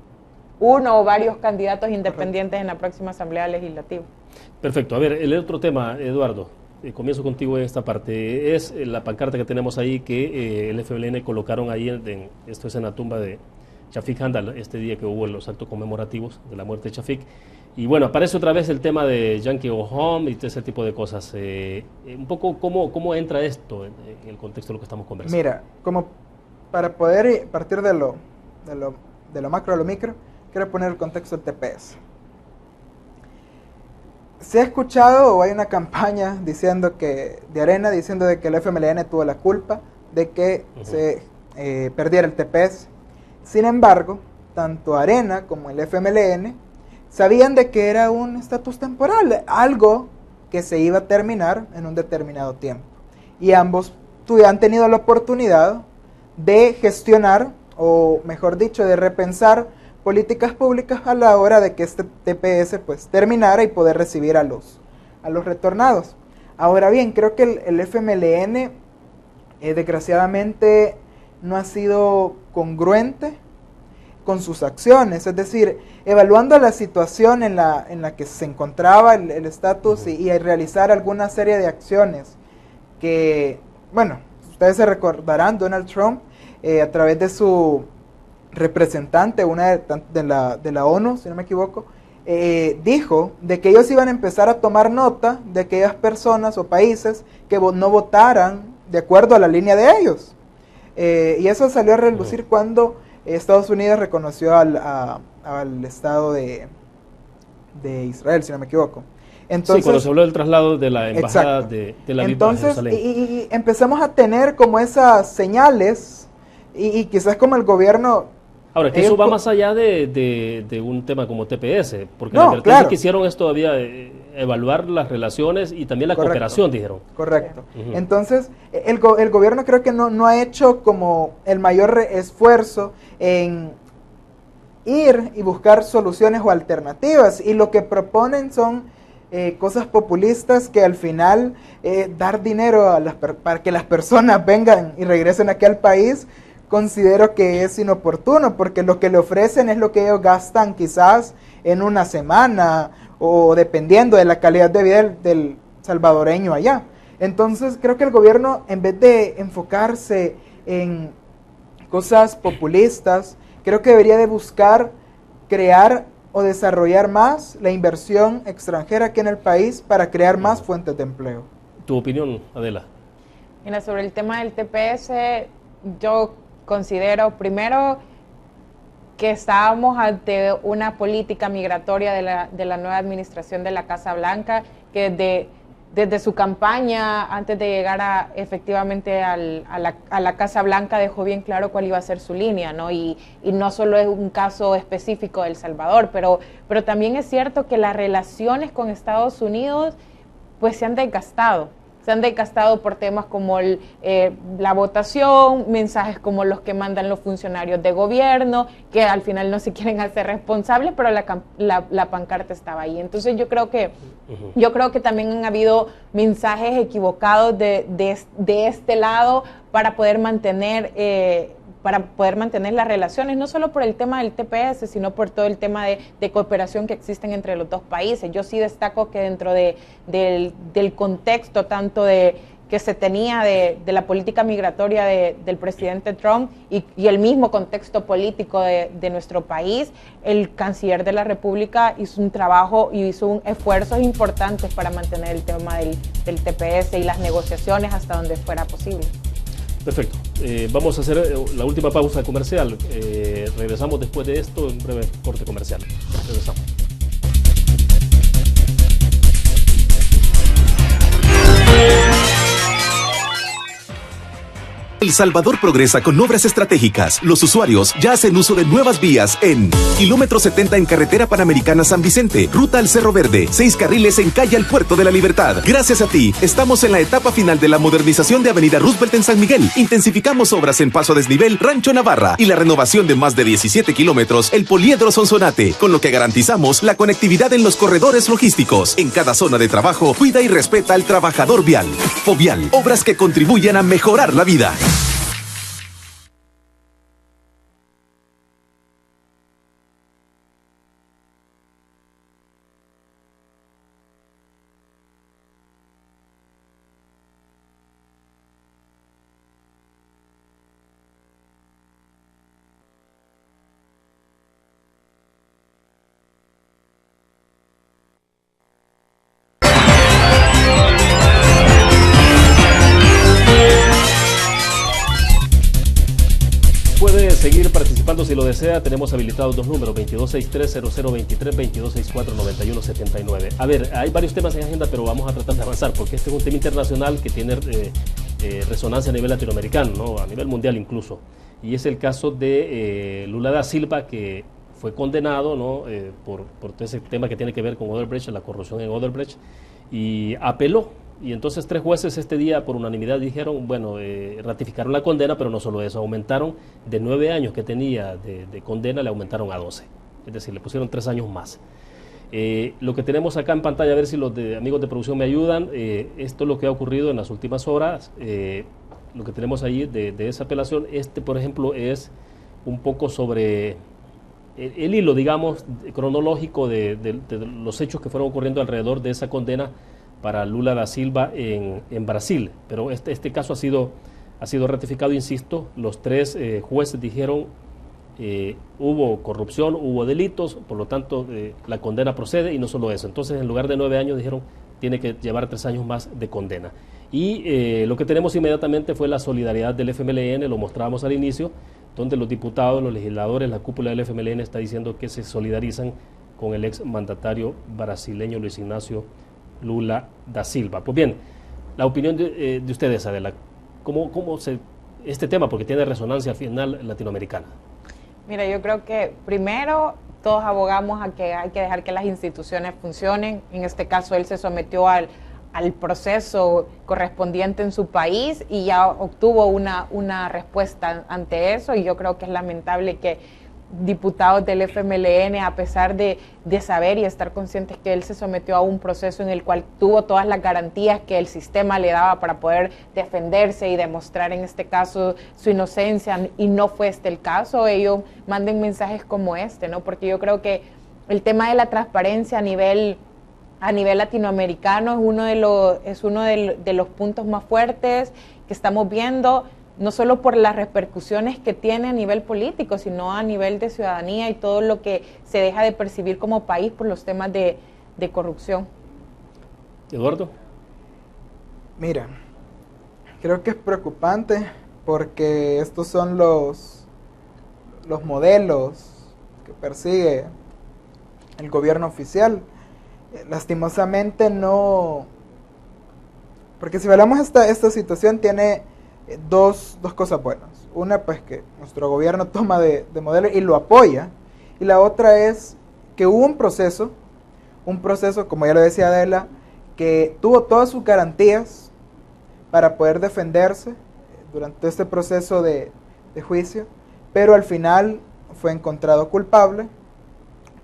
S2: uno o varios candidatos independientes en la próxima Asamblea Legislativa.
S1: Perfecto. A ver, el otro tema, Eduardo. comienzo contigo en esta parte. Es la pancarta que tenemos ahí que el FMLN colocaron ahí, esto es en la tumba de Shafik Handal, este día que hubo los actos conmemorativos de la muerte de Shafik. Y bueno, aparece otra vez el tema de Yankee Go Home y todo ese tipo de cosas. Un poco, ¿cómo entra esto en el contexto de lo que estamos conversando?
S3: Mira, como para poder partir de lo macro a lo micro, quiero poner el contexto del TPS. Se ha escuchado o hay una campaña de Arena diciendo de que el FMLN tuvo la culpa de que se perdiera el TPS. Sin embargo, tanto Arena como el FMLN sabían de que era un estatus temporal, algo que se iba a terminar en un determinado tiempo. Y ambos han tenido la oportunidad de gestionar, o mejor dicho, de repensar políticas públicas a la hora de que este TPS pues terminara y poder recibir a los retornados. Ahora bien, creo que el FMLN desgraciadamente no ha sido congruente con sus acciones, es decir, evaluando la situación en la que se encontraba el estatus y realizar alguna serie de acciones que, bueno, ustedes se recordarán, Donald Trump a través de su representante, una de la ONU, si no me equivoco, dijo de que ellos iban a empezar a tomar nota de aquellas personas o países que no votaran de acuerdo a la línea de ellos. Y eso salió a relucir cuando Estados Unidos reconoció al Estado de Israel, si no me equivoco. Entonces,
S1: sí, cuando se habló del traslado de la embajada de Tel Aviv a Jerusalén.
S3: Y empezamos a tener como esas señales y quizás como el gobierno...
S1: Ahora, que eso va más allá de un tema como TPS, porque
S3: no,
S1: la verdad
S3: claro,
S1: que hicieron es todavía evaluar las relaciones y también la cooperación, dijeron.
S3: Correcto. Entonces, el gobierno creo que no ha hecho como el mayor esfuerzo en ir y buscar soluciones o alternativas, y lo que proponen son cosas populistas que al final dar dinero para que las personas vengan y regresen aquí al país, considero que es inoportuno, porque lo que le ofrecen es lo que ellos gastan quizás en una semana o dependiendo de la calidad de vida del salvadoreño allá. Entonces creo que el gobierno, en vez de enfocarse en cosas populistas, creo que debería de buscar crear o desarrollar más la inversión extranjera aquí en el país para crear más fuentes de empleo.
S1: ¿Tu opinión, Adela?
S2: Mira, sobre el tema del TPS, yo considero primero que estábamos ante una política migratoria de la nueva administración de la Casa Blanca, que desde su campaña, antes de llegar efectivamente a la Casa Blanca, dejó bien claro cuál iba a ser su línea, ¿no? Y no solo es un caso específico de El Salvador, pero también es cierto que las relaciones con Estados Unidos pues se han desgastado por temas como la votación, mensajes como los que mandan los funcionarios de gobierno, que al final no se quieren hacer responsables, pero la pancarta estaba ahí. Entonces yo creo que también han habido mensajes equivocados de este lado para poder mantener las relaciones, no solo por el tema del TPS, sino por todo el tema de cooperación que existen entre los dos países. Yo sí destaco que dentro del contexto tanto que se tenía de la política migratoria del presidente Trump y el mismo contexto político de nuestro país, el canciller de la República hizo un trabajo y hizo esfuerzos importantes para mantener el tema del TPS y las negociaciones hasta donde fuera posible.
S1: Perfecto. Vamos a hacer la última pausa comercial. Regresamos después de esto, un breve corte comercial. Regresamos.
S4: El Salvador progresa con obras estratégicas. Los usuarios ya hacen uso de nuevas vías en kilómetro 70 en carretera Panamericana San Vicente, ruta al Cerro Verde, 6 carriles en calle al Puerto de la Libertad. Gracias a ti, estamos en la etapa final de la modernización de Avenida Roosevelt en San Miguel. Intensificamos obras en Paso a Desnivel, Rancho Navarra y la renovación de más de 17 kilómetros, el Poliedro Sonsonate, con lo que garantizamos la conectividad en los corredores logísticos. En cada zona de trabajo, cuida y respeta al trabajador vial. Fovial, obras que contribuyen a mejorar la vida.
S1: participando si lo desea. Tenemos habilitados dos números, 2263-0023, 2264-9179. A ver, hay varios temas en agenda, pero vamos a tratar de avanzar, porque este es un tema internacional que tiene resonancia a nivel latinoamericano, ¿no? A nivel mundial incluso. Y es el caso de Lula da Silva, que fue condenado, ¿no? por todo ese tema que tiene que ver con Odebrecht, la corrupción en Odebrecht, y apeló. Y entonces 3 jueces este día por unanimidad dijeron, bueno, ratificaron la condena, pero no solo eso, aumentaron de 9 años que tenía de condena, le aumentaron a 12. Es decir, le pusieron 3 años más. Lo que tenemos acá en pantalla, a ver si los amigos de producción me ayudan, esto es lo que ha ocurrido en las últimas horas, lo que tenemos ahí de esa apelación. Por ejemplo, es un poco sobre el hilo, digamos, cronológico de los hechos que fueron ocurriendo alrededor de esa condena para Lula da Silva en Brasil. Pero este caso ha sido ratificado, insisto, los 3 jueces dijeron hubo corrupción, hubo delitos, por lo tanto la condena procede, y no solo eso. Entonces, en lugar de 9 años, dijeron tiene que llevar 3 años más de condena. Y lo que tenemos inmediatamente fue la solidaridad del FMLN, lo mostrábamos al inicio, donde los diputados, los legisladores, la cúpula del FMLN está diciendo que se solidarizan con el ex mandatario brasileño Luis Ignacio Lula da Silva. Pues bien, la opinión de ustedes, Adela, ¿cómo este tema, porque tiene resonancia al final latinoamericana?
S2: Mira, yo creo que primero todos abogamos a que hay que dejar que las instituciones funcionen. En este caso, él se sometió al proceso correspondiente en su país y ya obtuvo una respuesta ante eso, y yo creo que es lamentable que diputados del FMLN, a pesar de saber y estar conscientes que él se sometió a un proceso en el cual tuvo todas las garantías que el sistema le daba para poder defenderse y demostrar en este caso su inocencia, y no fue este el caso, ellos manden mensajes como este, ¿no? Porque yo creo que el tema de la transparencia a nivel latinoamericano es uno de los puntos más fuertes que estamos viendo, no solo por las repercusiones que tiene a nivel político, sino a nivel de ciudadanía y todo lo que se deja de percibir como país por los temas de corrupción.
S1: Eduardo.
S3: Mira, creo que es preocupante porque estos son los modelos que persigue el gobierno oficial. Lastimosamente no, porque si hablamos esta situación tiene dos cosas buenas. Una, pues que nuestro gobierno toma de modelo y lo apoya, y la otra es que hubo un proceso, como ya lo decía Adela, que tuvo todas sus garantías para poder defenderse durante este proceso de juicio, pero al final fue encontrado culpable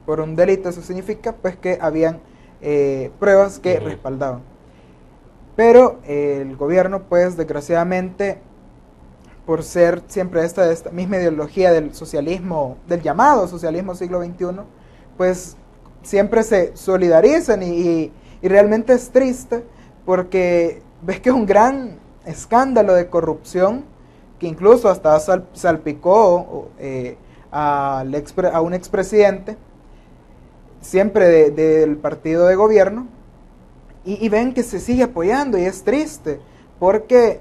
S3: por un delito. Eso significa pues que habían pruebas que respaldaban. Pero el gobierno, pues desgraciadamente, por ser siempre esta misma ideología del socialismo, del llamado socialismo siglo XXI, pues siempre se solidarizan y realmente es triste porque ves que es un gran escándalo de corrupción que incluso hasta salpicó a un expresidente, siempre del partido de gobierno, y ven que se sigue apoyando, y es triste porque,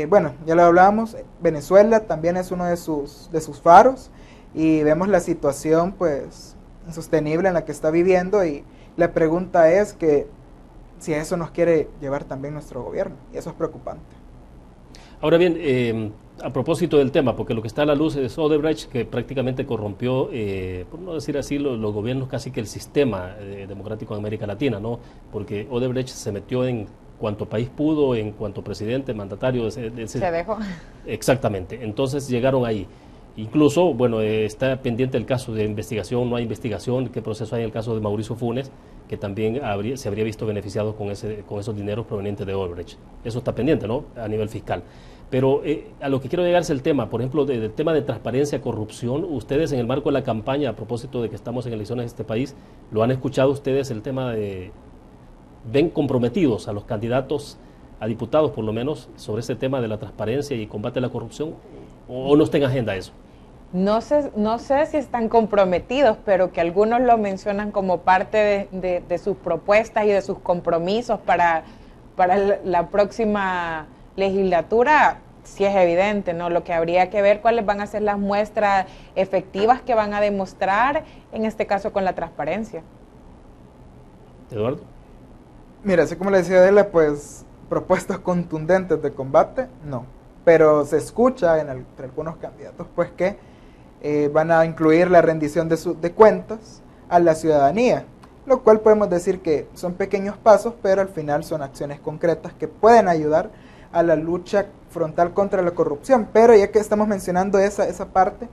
S3: bueno, ya lo hablábamos, Venezuela también es uno de sus faros, y vemos la situación pues insostenible en la que está viviendo, y la pregunta es que si a eso nos quiere llevar también nuestro gobierno, y eso es preocupante.
S1: Ahora bien, a propósito del tema, porque lo que está a la luz es Odebrecht, que prácticamente corrompió, por no decir así, los gobiernos, casi que el sistema democrático de América Latina, ¿no? Porque Odebrecht se metió en cuanto país pudo, en cuanto presidente, mandatario. Se
S2: dejó.
S1: Exactamente, entonces llegaron ahí. Incluso, bueno, está pendiente el caso de investigación, no hay investigación, qué proceso hay en el caso de Mauricio Funes, que también se habría visto beneficiado con esos dineros provenientes de Odebrecht. Eso está pendiente, ¿no?, a nivel fiscal. Pero a lo que quiero llegar es el tema, por ejemplo, del tema de transparencia, corrupción. Ustedes en el marco de la campaña, a propósito de que estamos en elecciones en este país, ¿lo han escuchado ustedes el tema de, ven comprometidos a los candidatos a diputados, por lo menos, sobre ese tema de la transparencia y combate a la corrupción, o no está en agenda eso?
S2: No sé si están comprometidos, pero que algunos lo mencionan como parte de sus propuestas y de sus compromisos para la próxima legislatura, sí es evidente, ¿no? Lo que habría que ver cuáles van a ser las muestras efectivas que van a demostrar, en este caso con la transparencia.
S1: Eduardo.
S3: Mira, así como le decía Adela, pues propuestas contundentes de combate, no. Pero se escucha entre algunos candidatos, pues que van a incluir la rendición de cuentas a la ciudadanía, lo cual podemos decir que son pequeños pasos, pero al final son acciones concretas que pueden ayudar a la lucha frontal contra la corrupción. Pero ya que estamos mencionando esa parte,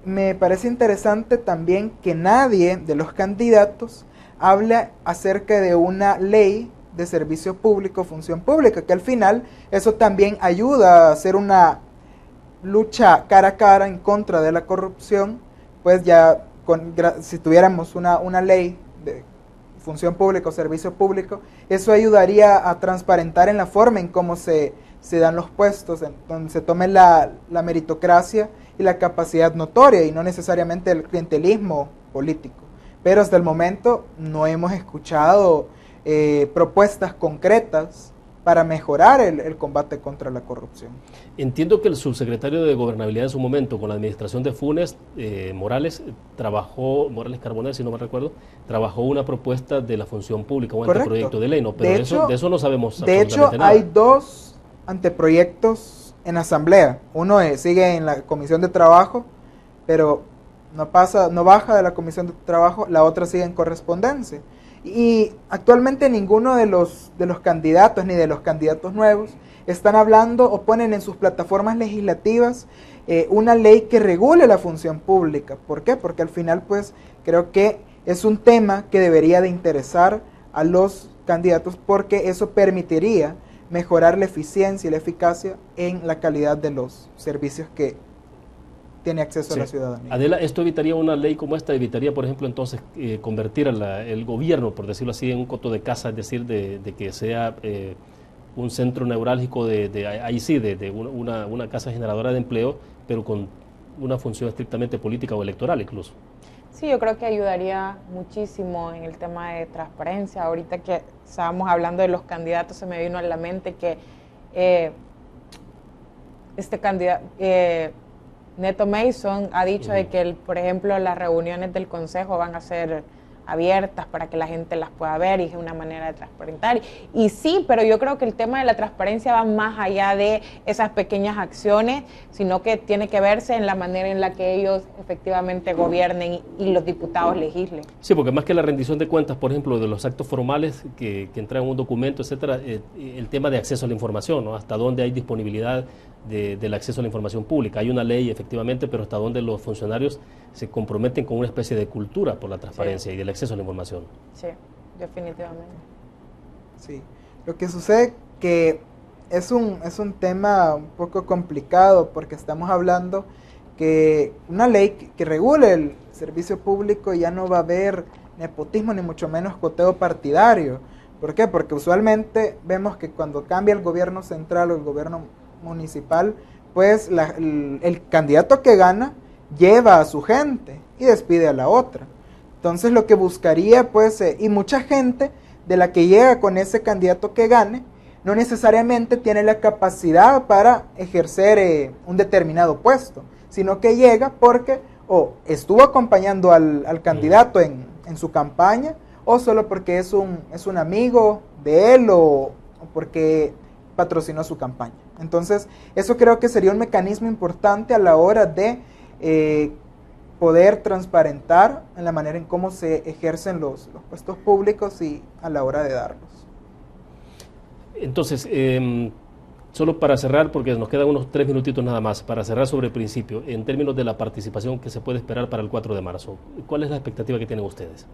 S3: me parece interesante también que nadie de los candidatos habla acerca de una ley de servicio público, función pública, que al final eso también ayuda a hacer una lucha cara a cara en contra de la corrupción. Pues ya si tuviéramos una ley de función pública o servicio público, eso ayudaría a transparentar en la forma en cómo se dan los puestos, en donde se tome la meritocracia y la capacidad notoria y no necesariamente el clientelismo político. Pero hasta el momento no hemos escuchado propuestas concretas para mejorar el combate contra la corrupción.
S1: Entiendo que el subsecretario de Gobernabilidad en su momento, con la administración de Funes, Morales Carbonell, si no me recuerdo, trabajó una propuesta de la función pública, un anteproyecto de ley, ¿no? Pero de eso no sabemos absolutamente nada.
S3: De hecho, hay 2 anteproyectos en asamblea. Uno sigue en la Comisión de Trabajo, pero no baja de la Comisión de Trabajo, la otra sigue en correspondencia. Y actualmente ninguno de los candidatos, ni de los candidatos nuevos, están hablando o ponen en sus plataformas legislativas una ley que regule la función pública. ¿Por qué? Porque al final, pues, creo que es un tema que debería de interesar a los candidatos, porque eso permitiría mejorar la eficiencia y la eficacia en la calidad de los servicios que tiene acceso a la ciudadanía.
S1: Adela, ¿esto evitaría una ley como esta? ¿Evitaría, por ejemplo, entonces convertir el gobierno, por decirlo así, en un coto de caza, es decir, de que sea un centro neurálgico de una casa generadora de empleo, pero con una función estrictamente política o electoral incluso?
S2: Sí, yo creo que ayudaría muchísimo en el tema de transparencia. Ahorita que estábamos hablando de los candidatos, se me vino a la mente que este candidato, Neto Mason, ha dicho de que, por ejemplo, las reuniones del consejo van a ser abiertas para que la gente las pueda ver y es una manera de transparentar. Y sí, pero yo creo que el tema de la transparencia va más allá de esas pequeñas acciones, sino que tiene que verse en la manera en la que ellos efectivamente gobiernen y los diputados legislen.
S1: Sí, porque más que la rendición de cuentas, por ejemplo, de los actos formales que entregan un documento, etcétera, el tema de acceso a la información, ¿no? Hasta dónde hay disponibilidad del acceso a la información pública. Hay una ley, efectivamente, pero hasta dónde los funcionarios se comprometen con una especie de cultura por la transparencia y del acceso a la información.
S2: Sí, definitivamente.
S3: Sí, lo que sucede que es un tema un poco complicado, porque estamos hablando que una ley que regule el servicio público ya no va a haber nepotismo ni mucho menos coteo partidario. ¿Por qué? Porque usualmente vemos que cuando cambia el gobierno central o el gobierno municipal, pues el candidato que gana lleva a su gente y despide a la otra. Entonces lo que buscaría, pues, y mucha gente de la que llega con ese candidato que gane, no necesariamente tiene la capacidad para ejercer un determinado puesto, sino que llega porque estuvo acompañando al candidato en su campaña, o solo porque es un amigo de él, o porque patrocinó su campaña. Entonces, eso creo que sería un mecanismo importante a la hora de poder transparentar en la manera en cómo se ejercen los puestos públicos y a la hora de darlos.
S1: Entonces, solo para cerrar, porque nos quedan unos 3 minutitos nada más, para cerrar sobre el principio, en términos de la participación que se puede esperar para el 4 de marzo, ¿cuál es la expectativa que tienen ustedes?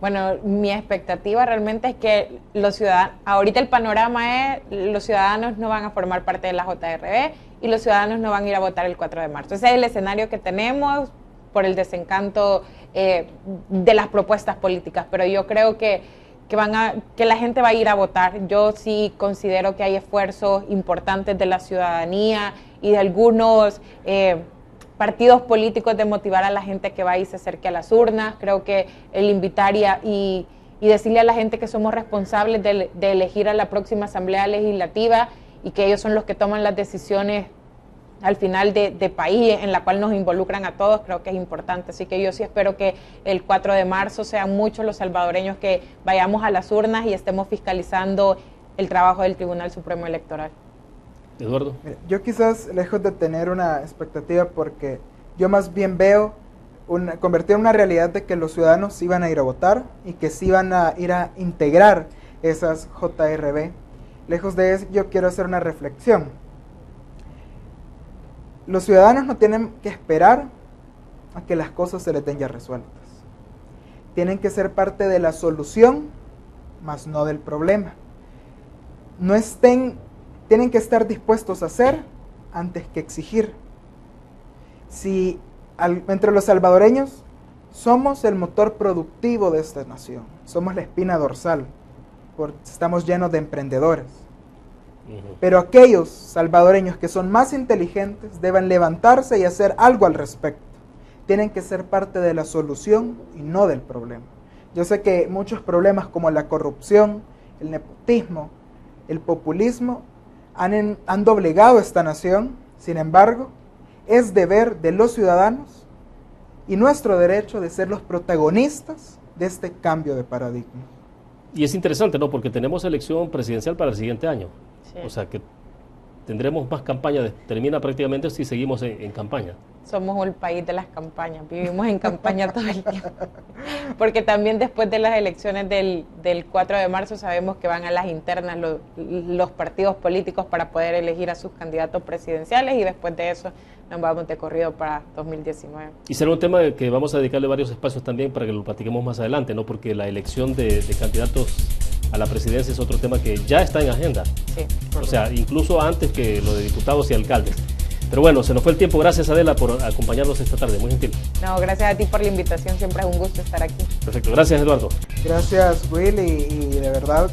S2: Bueno, mi expectativa realmente es que los ciudadanos, ahorita el panorama es, los ciudadanos no van a formar parte de la JRB y los ciudadanos no van a ir a votar el 4 de marzo. Ese es el escenario que tenemos por el desencanto de las propuestas políticas, pero yo creo que la gente va a ir a votar. Yo sí considero que hay esfuerzos importantes de la ciudadanía y de algunos partidos políticos de motivar a la gente que va y se acerque a las urnas. Creo que el invitar y decirle a la gente que somos responsables de elegir a la próxima Asamblea Legislativa y que ellos son los que toman las decisiones al final de país, en la cual nos involucran a todos, creo que es importante. Así que yo sí espero que el 4 de marzo sean muchos los salvadoreños que vayamos a las urnas y estemos fiscalizando el trabajo del Tribunal Supremo Electoral.
S1: Eduardo.
S3: Yo quizás, lejos de tener una expectativa, porque yo más bien veo convertir en una realidad de que los ciudadanos iban a ir a votar y que sí iban a ir a integrar esas JRB. Lejos de eso, yo quiero hacer una reflexión. Los ciudadanos no tienen que esperar a que las cosas se les den ya resueltas. Tienen que ser parte de la solución, más no del problema. Tienen que estar dispuestos a hacer antes que exigir. Si entre los salvadoreños somos el motor productivo de esta nación, somos la espina dorsal, porque estamos llenos de emprendedores. Pero aquellos salvadoreños que son más inteligentes deben levantarse y hacer algo al respecto. Tienen que ser parte de la solución y no del problema. Yo sé que muchos problemas como la corrupción, el nepotismo, el populismo han doblegado esta nación. Sin embargo, es deber de los ciudadanos y nuestro derecho de ser los protagonistas de este cambio de paradigma.
S1: Y es interesante, ¿no? Porque tenemos elección presidencial para el siguiente año. Sí. O sea que tendremos más campaña, termina prácticamente si seguimos en campaña.
S2: Somos el país de las campañas, vivimos en campaña todo el tiempo. Porque también después de las elecciones del 4 de marzo sabemos que van a las internas los partidos políticos para poder elegir a sus candidatos presidenciales y después de eso nos vamos de corrido para 2019. Y
S1: será un tema que vamos a dedicarle varios espacios también para que lo platiquemos más adelante, ¿no? Porque la elección de candidatos a la presidencia es otro tema que ya está en agenda. Sí, o sea, incluso antes que lo de diputados y alcaldes. Pero bueno, se nos fue el tiempo. Gracias, Adela, por acompañarnos esta tarde. Muy gentil.
S2: No, gracias a ti por la invitación. Siempre es un gusto estar aquí.
S1: Perfecto. Gracias, Eduardo.
S3: Gracias, Will. Y de verdad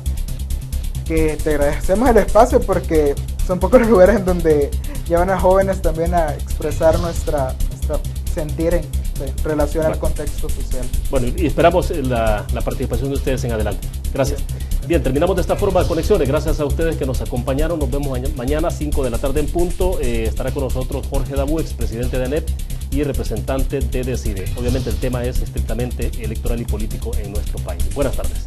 S3: que te agradecemos el espacio porque son pocos los lugares en donde llevan a jóvenes también a expresar nuestra sentir en relación al contexto social.
S1: Bueno, y esperamos la participación de ustedes en adelante. Gracias. Bien, terminamos de esta forma Conexiones. Gracias a ustedes que nos acompañaron. Nos vemos mañana, 5 de la tarde en punto. Estará con nosotros Jorge Dabú, expresidente de ANEP y representante de DECIDE. Obviamente el tema es estrictamente electoral y político en nuestro país. Buenas tardes.